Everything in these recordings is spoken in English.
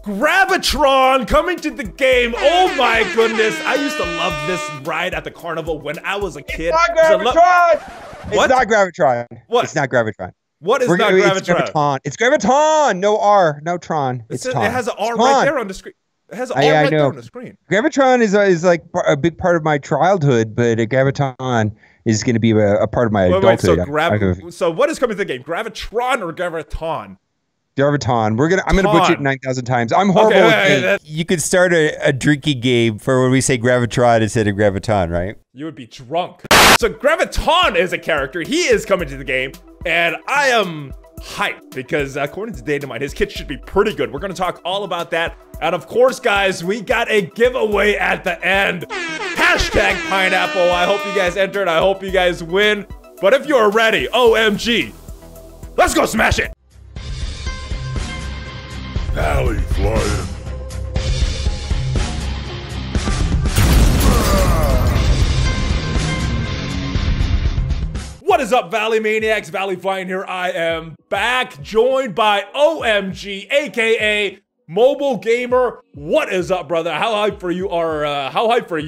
Graviton coming to the game. Oh my goodness. I used to love this ride at the carnival when I was a kid. It's not Graviton. What? It's not Graviton. What? It's not Graviton. What is not Graviton? It's Graviton. It's Graviton. No R, no Tron. It's Ton. It has an R right there on the screen. It has an R right there on the screen. Graviton is like a big part of my childhood, but Graviton is going to be a part of my adulthood. So what is coming to the game? Gravitron or Graviton? Graviton. I'm gonna butcher it 9,000 times. I'm horrible with You could start a drinking game for when we say Gravitron instead of Graviton, right? You would be drunk. So Graviton is a character. He is coming to the game, and I am hyped because according to Dynamite, his kit should be pretty good. We're gonna talk all about that. And of course, guys, we got a giveaway at the end. Hashtag pineapple. I hope you guys entered. I hope you guys win. But if you're ready, OMG, let's go smash it. ValleyFlyin. What is up, Valley Maniacs? ValleyFlyin here. I am back, joined by OhEmGee, aka MobileGamer. What is up, brother? How hyped for you are? How hyped for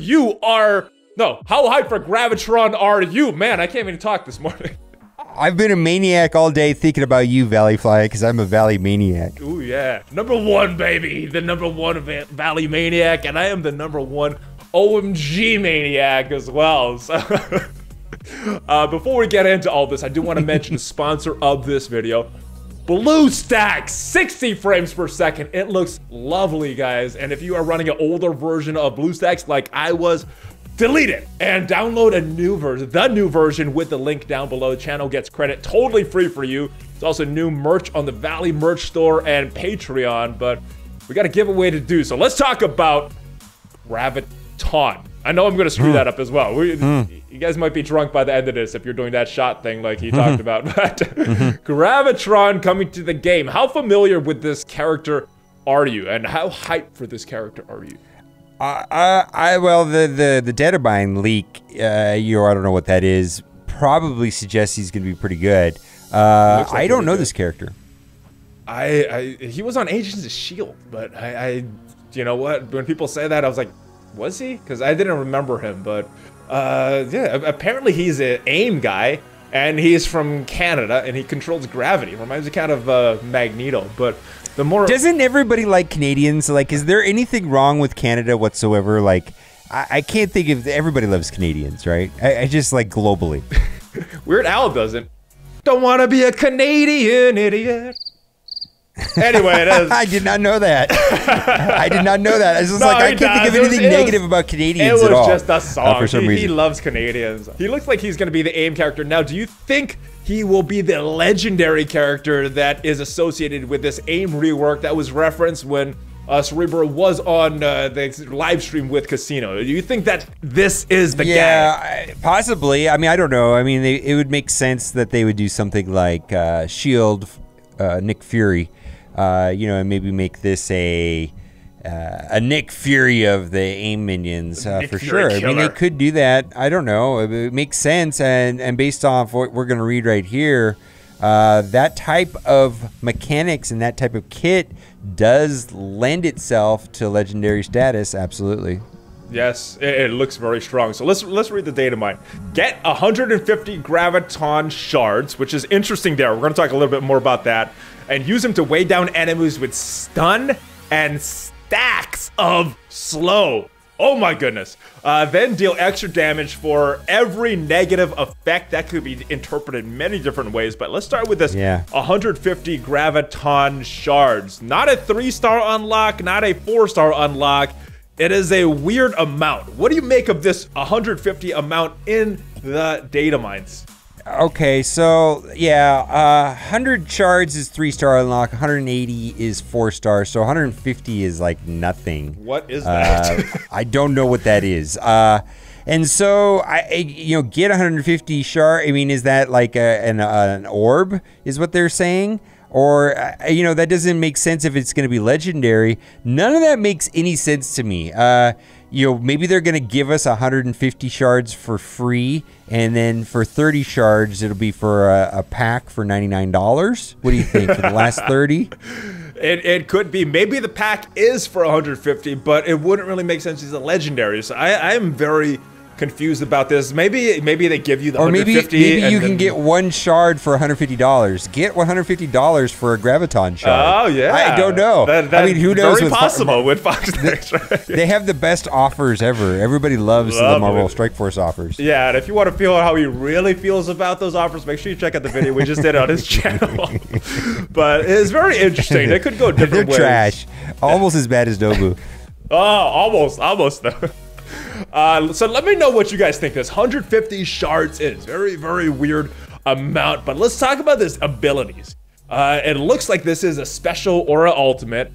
Gravitron are you? Man, I can't even talk this morning. I've been a maniac all day thinking about you, ValleyFlyin, because I'm a Valley Maniac. Ooh, yeah. #1, baby. The #1 Valley Maniac, and I am the #1 OhEmGee Maniac as well. So before we get into all this, I do want to mention the sponsor of this video, BlueStacks, 60 frames per second. It looks lovely, guys. And if you are running an older version of BlueStacks like I was, delete it and download a new version, the new version with the link down below. The channel gets credit, totally free for you. There's also new merch on the Valley merch store and Patreon, but we got a giveaway to do. So let's talk about Graviton. I know I'm going to screw that up as well. You guys might be drunk by the end of this if you're doing that shot thing like he talked about. But Graviton coming to the game. How familiar with this character are you, and how hyped for this character are you? Well, the Databind leak, I don't know what that is, probably suggests he's going to be pretty good. I don't know this character. He was on Agents of S.H.I.E.L.D., but you know what? When people say that, I was like, was he? Because I didn't remember him, but yeah, apparently he's an A.I.M guy, and he's from Canada, and he controls gravity. Reminds me kind of Magneto, but the more... Doesn't everybody like Canadians? Like, is there anything wrong with Canada whatsoever? Like, I can't think of... Everybody loves Canadians, right? I just like globally. Weird Al doesn't. Don't want to be a Canadian idiot. Anyway, it is. I did not know that. I did not know that. I was just I can't think of anything negative about Canadians at all. It was just a song. For some reason. He loves Canadians. He looks like he's going to be the A.I.M character. Now, do you think he will be the legendary character that is associated with this A.I.M rework that was referenced when Cerebro was on the live stream with Casino? Do you think that this is the guy? Yeah, possibly. I mean, I don't know. I mean, it would make sense that they would do something like S.H.I.E.L.D., Nick Fury. And maybe make this a Nick Fury of the A.I.M minions for sure. I mean, they could do that. I don't know. It makes sense, and based off what we're going to read right here, that type of mechanics and that type of kit does lend itself to legendary status. Absolutely. Yes, it looks very strong. So let's read the data mine. Get 150 Graviton shards, which is interesting there. We're going to talk a little bit more about that. And use them to weigh down enemies with stun and stacks of slow. Oh my goodness. Then deal extra damage for every negative effect. That could be interpreted many different ways, but let's start with this 150 Graviton shards. Not a 3-star unlock, not a 4-star unlock. It is a weird amount. What do you make of this 150 amount in the data mines? Okay, so yeah, 100 shards is 3-star unlock, 180 is 4-star, so 150 is like nothing. What is that? I don't know what that is. And so get 150 shard. I mean, is that like an orb? Is what they're saying? Or that doesn't make sense if it's going to be legendary. None of that makes any sense to me. Maybe they're going to give us 150 shards for free, and then for 30 shards, it'll be for a pack for $99. What do you think for the last 30? It could be. Maybe the pack is for 150, but it wouldn't really make sense. He's a legendary. So I am very confused about this. Maybe they give you the 150. Or maybe you can get one shard for $150. Get $150 for a Graviton shard. Oh yeah. I don't know. I mean, who knows? Very possible with Fox Next, right? They have the best offers ever. Everybody loves the Marvel Strike Force offers. Yeah, and if you want to feel how he really feels about those offers, make sure you check out the video we just did on his channel. But it's very interesting. They could go different ways. They're trash. Almost as bad as Nobu. Oh, almost though. So let me know what you guys think. This 150 shards is very, very weird amount, but let's talk about this abilities. It looks like this is a special aura ultimate.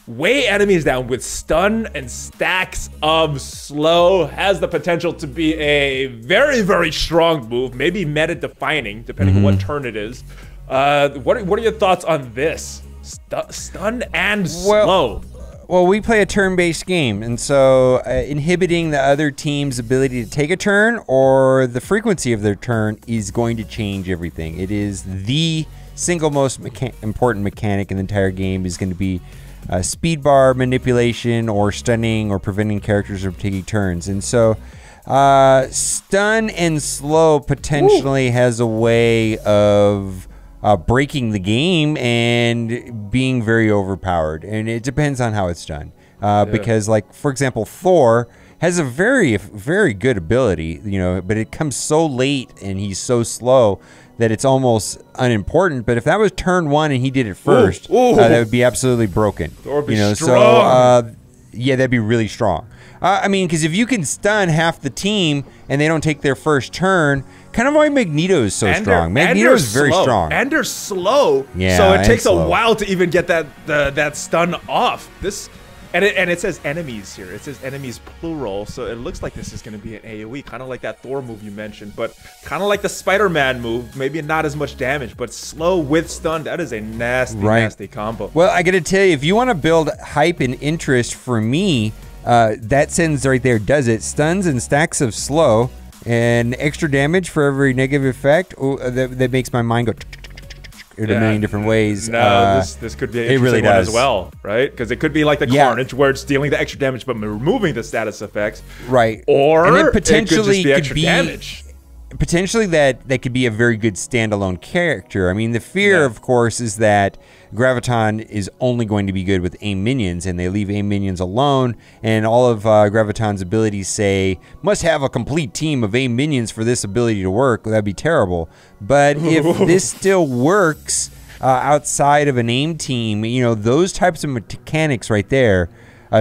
Weigh enemies down with stun and stacks of slow. Has the potential to be a very, very strong move, maybe meta defining, depending on what turn it is. What are your thoughts on this? Stun and slow. Well, we play a turn-based game, and so inhibiting the other team's ability to take a turn or the frequency of their turn is going to change everything. It is the single most important mechanic in the entire game is going to be speed bar manipulation or stunning or preventing characters from taking turns. And so stun and slow potentially has a way of breaking the game and being very overpowered, and it depends on how it's done. Because, like, for example, Thor has a very, very good ability, you know, but it comes so late and he's so slow that it's almost unimportant. But if that was turn one and he did it first, that would be absolutely broken. Or be strong. So yeah, that'd be really strong. I mean, because if you can stun half the team and they don't take their first turn, kind of why Magneto is so strong. Magneto is very strong. And they're slow. Yeah, so it takes a while to even get that stun off. And it says enemies here. It says enemies plural. So it looks like this is going to be an AoE, kind of like that Thor move you mentioned, but kind of like the Spider-Man move. Maybe not as much damage, but slow with stun. That is a nasty, nasty combo. Well, I got to tell you, if you want to build hype and interest for me, that sentence right there does it. Stuns and stacks of slow. And extra damage for every negative effect. Oh, that makes my mind go in a million different ways. No, this could be an interesting one as well, right? Because it could be like the Carnage, where it's dealing the extra damage but removing the status effects. Right. Or and it potentially could just be extra damage. Potentially that could be a very good standalone character. I mean, the fear, of course, is that Graviton is only going to be good with AIM minions, and they leave AIM minions alone, and all of Graviton's abilities say, must have a complete team of AIM minions for this ability to work. That'd be terrible. But if this still works outside of an AIM team, you know, those types of mechanics right there,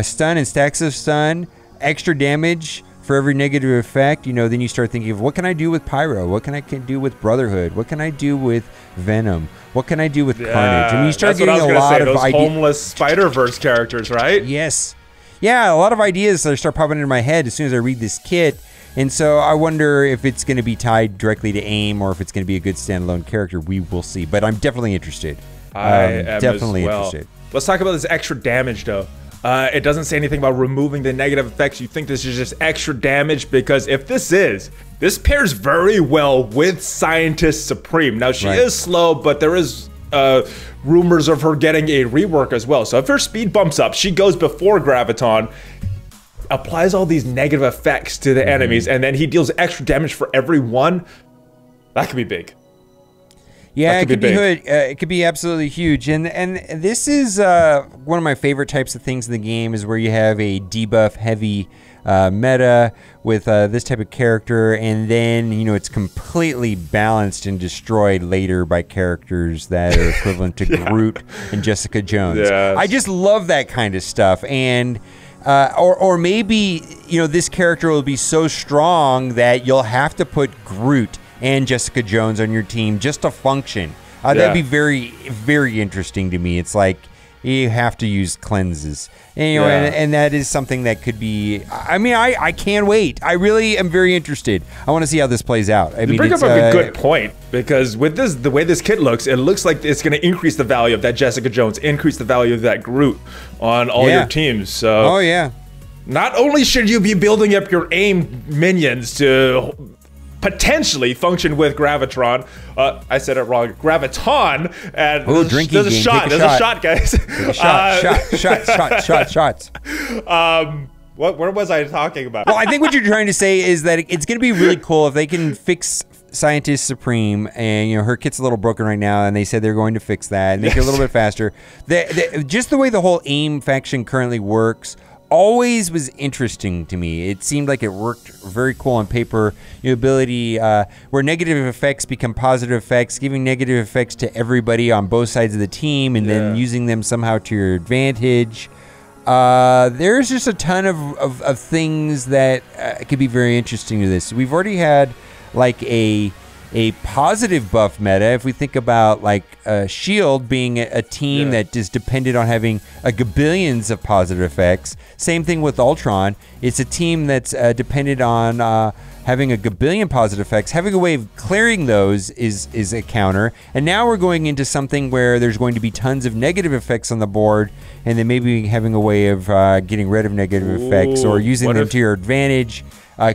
stun and stacks of stun, extra damage for every negative effect, you know, then you start thinking of what can I do with Pyro? What can I do with Brotherhood? What can I do with Venom? What can I do with Carnage? And you start getting a lot of those homeless Spider-Verse characters, right? Yes. Yeah, a lot of ideas that start popping into my head as soon as I read this kit. And so I wonder if it's going to be tied directly to AIM or if it's going to be a good standalone character. We will see. But I'm definitely interested. I am definitely interested. Let's talk about this extra damage, though. It doesn't say anything about removing the negative effects. You think this is just extra damage? Because if this pairs very well with Scientist Supreme. Now, she is slow, but there is rumors of her getting a rework as well. So if her speed bumps up, she goes before Graviton, applies all these negative effects to the enemies, and then he deals extra damage for every one. That could be big. Yeah, it could be good. It could be absolutely huge. And this is one of my favorite types of things in the game is where you have a debuff heavy meta with this type of character, and then, you know, it's completely balanced and destroyed later by characters that are equivalent to Groot and Jessica Jones. Yes. I just love that kind of stuff. And or maybe, you know, this character will be so strong that you'll have to put Groot and Jessica Jones on your team just to function. That'd be very, very interesting to me. It's like you have to use cleanses. And, you know, and that is something that could be... I mean, I can't wait. I really am very interested. I want to see how this plays out. I mean, bring up a good point, because with this, the way this kit looks, it looks like it's going to increase the value of that Jessica Jones, increase the value of that Groot on all your teams. So, oh, yeah. Not only should you be building up your AIM minions to potentially function with Graviton. I said it wrong. Graviton. And there's a shot. There's a shot, guys. Shots. Where was I talking about? Well, I think what you're trying to say is that it's going to be really cool if they can fix Scientist Supreme, and her kit's a little broken right now, and they said they're going to fix that and make it a little bit faster. Just the way the whole A.I.M faction currently works always was interesting to me. It seemed like it worked very cool on paper. Your ability where negative effects become positive effects, giving negative effects to everybody on both sides of the team, and then using them somehow to your advantage. There's just a ton of things that could be very interesting to this. We've already had like a positive buff meta. If we think about like Shield being a team that is dependent on having a gabillions of positive effects. Same thing with Ultron. It's a team that's dependent on having a gabillion positive effects. Having a way of clearing those is a counter. And now we're going into something where there's going to be tons of negative effects on the board, and then maybe having a way of getting rid of negative effects or using them to your advantage.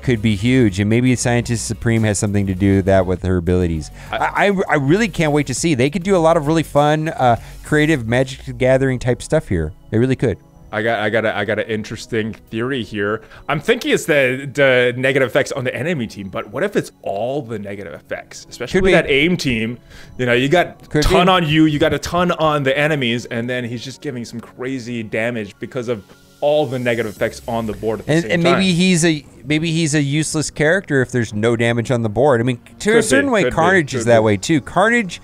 Could be huge, and maybe Scientist Supreme has something to do with that with her abilities. I really can't wait to see. They could do a lot of really fun, creative Magic the Gathering type stuff here. They really could. I got an interesting theory here. I'm thinking it's the negative effects on the enemy team, but what if it's all the negative effects, especially with that A.I.M team? You got a ton on you, you got a ton on the enemies, and then he's just giving some crazy damage because of all the negative effects on the board at the same time. And maybe he's a useless character if there's no damage on the board. I mean, to a certain way, Carnage is that way too. Carnage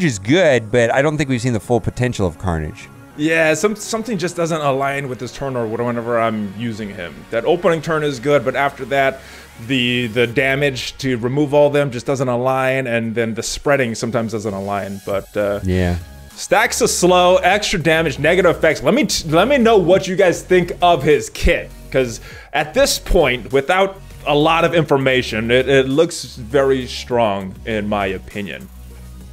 is good, but I don't think we've seen the full potential of Carnage. Yeah, something just doesn't align with this turn or whenever I'm using him. That opening turn is good, but after that, the damage to remove all them just doesn't align, and then the spreading sometimes doesn't align. But yeah. Stacks of slow, extra damage, negative effects. Let me know what you guys think of his kit, because at this point, without a lot of information, it looks very strong in my opinion.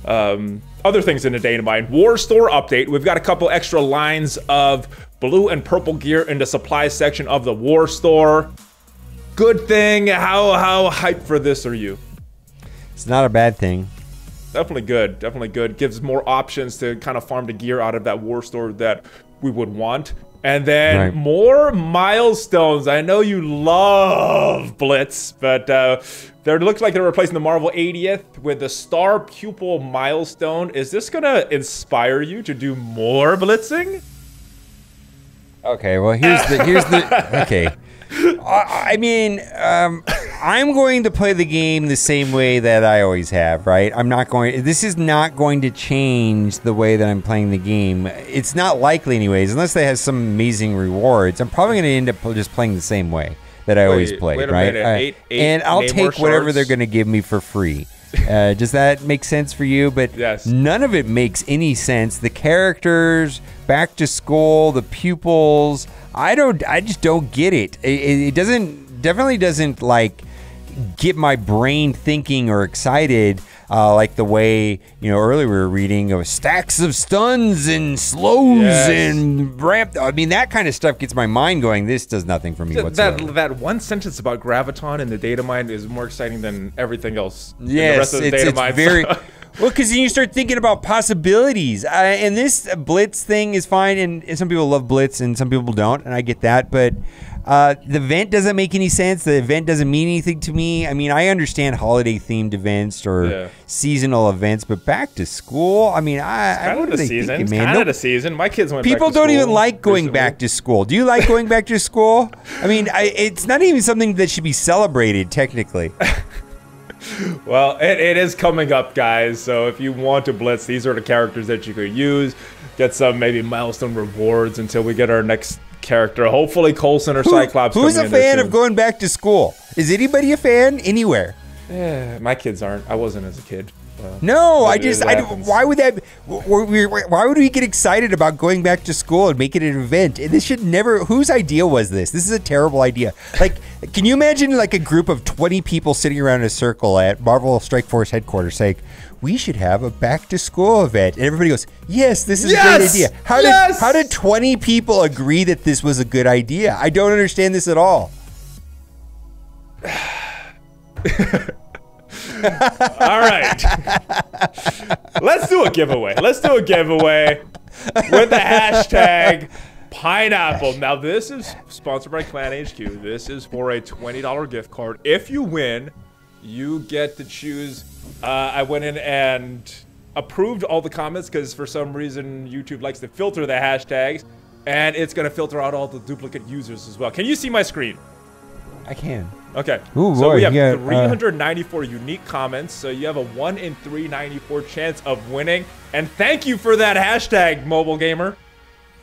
Other things in the Dynamite War Store update. We've got a couple extra lines of blue and purple gear in the supply section of the War Store. Good thing. How hyped for this are you? It's not a bad thing. Definitely good. Definitely good. Gives more options to kind of farm the gear out of that War Store that we would want. And then more milestones. I know you love Blitz, but there looks like they're replacing the Marvel 80th with the Star Pupil milestone. Is this gonna inspire you to do more blitzing? Okay, well here's the okay. I mean, I'm going to play the game the same way that I always have, right? This is not going to change the way that I'm playing the game. It's not likely anyways, unless they have some amazing rewards. I'm probably going to end up just playing the same way that I always played, right? And I'll take whatever they're going to give me for free. Does that make sense for you? But yes. None of it makes any sense. The characters, back to school, the pupils, I just don't get it. It definitely doesn't like get my brain thinking or excited like the way, earlier we were reading of stacks of stuns and slows and ramp. I mean, that kind of stuff gets my mind going. This does nothing for me whatsoever. That one sentence about Graviton and the data mine is more exciting than everything else. Yes, in the rest of the data it's very... Well, because then you start thinking about possibilities. And this Blitz thing is fine, and some people love Blitz and some people don't, and I get that. But the event doesn't make any sense. The event doesn't mean anything to me. I mean, I understand holiday-themed events or seasonal events, but back to school? I mean, kind of the season, man. Kind of the season. My kids went back to school. People don't even like going back to school. Do you like going back to school? I mean, it's not even something that should be celebrated, technically. Well, it is coming up, guys, so if you want to blitz, these are the characters that you could use. Get some maybe milestone rewards until we get our next character. Hopefully Coulson or Cyclops. Who's a fan of going back to school? Is anybody a fan anywhere? My kids aren't. I wasn't as a kid. No, why would that? Why would we get excited about going back to school and make it an event? And this should never. Whose idea was this? This is a terrible idea. Like, can you imagine like a group of 20 people sitting around in a circle at Marvel Strike Force headquarters saying, "We should have a back to school event," and everybody goes, "Yes, this is a great idea." How did 20 people agree that this was a good idea? I don't understand this at all. All right. Let's do a giveaway. Let's do a giveaway with the hashtag pineapple. Now, this is sponsored by Clan HQ. This is for a $20 gift card. If you win, you get to choose. I went in and approved all the comments because for some reason YouTube likes to filter the hashtags, and it's going to filter out all the duplicate users as well. Can you see my screen? I can. Okay. Ooh, so boy, we have yeah, 394 unique comments, so you have a 1 in 394 chance of winning. And thank you for that hashtag, MobileGamer.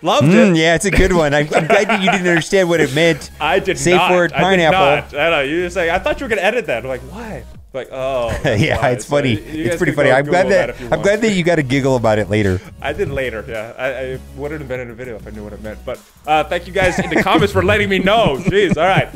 Loved it. Yeah, it's a good one. I'm glad that you didn't understand what it meant. I did Safe not. word pineapple. I did not. I know. You just like, I thought you were going to edit that. I'm like, why? Like, oh. Yeah, why? it's funny. So it's pretty funny. I'm glad that you got to giggle about it later. I did later, yeah. I wouldn't have been in a video if I knew what it meant. But thank you guys in the comments for letting me know. Jeez, all right.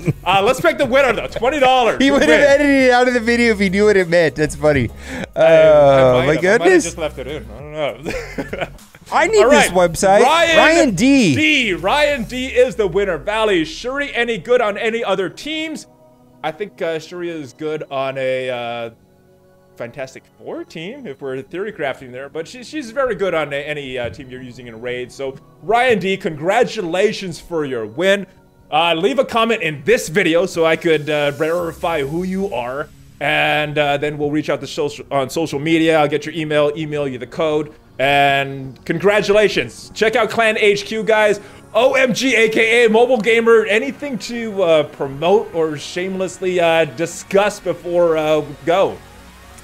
Let's pick the winner, though. $20. He would have edited it out of the video if he knew what it meant. That's funny. Oh, my goodness. I might have just left it in. I don't know. I need this website. Ryan D. Ryan D is the winner. Valley, Shuri, any good on any other teams? I think Shuri is good on a Fantastic Four team, if we're theory crafting there. But she's very good on any team you're using in raids. So, Ryan D, congratulations for your win. Leave a comment in this video so I could verify who you are. And then we'll reach out to on social media. I'll get your email you the code. And congratulations. Check out Clan HQ, guys. OhEmGee, aka MobileGamer. Anything to promote or shamelessly discuss before we go?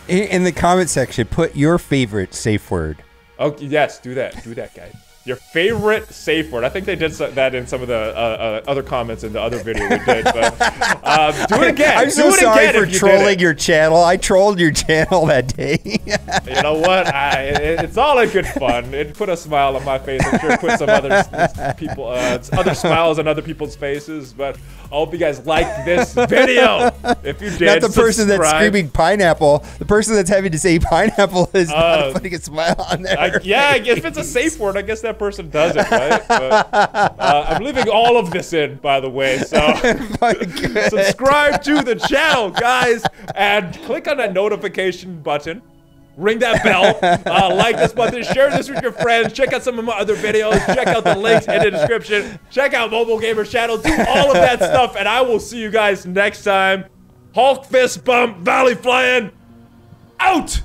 In the comment section, put your favorite safe word. Oh, yes, do that. Do that, guys. Your favorite safe word. I think they did that in some of the other comments in the other video we did. But do it again. I'm so sorry for trolling your channel. I trolled your channel that day. You know what? It's all in good fun. It put a smile on my face. I'm sure it put some other smiles on other people's faces. But I hope you guys liked this video. If you did, not the person that's screaming pineapple. The person that's having to say pineapple is not putting a smile on there. Yeah, if it's a safe word, I guess that person does it, right? But, I'm leaving all of this in, by the way. So subscribe to the channel, guys, and click on that notification button. Ring that bell. Like this button. Share this with your friends. Check out some of my other videos. Check out the links in the description. Check out MobileGamer's channel. Do all of that stuff, and I will see you guys next time. Hulk fist bump, ValleyFlyin, out!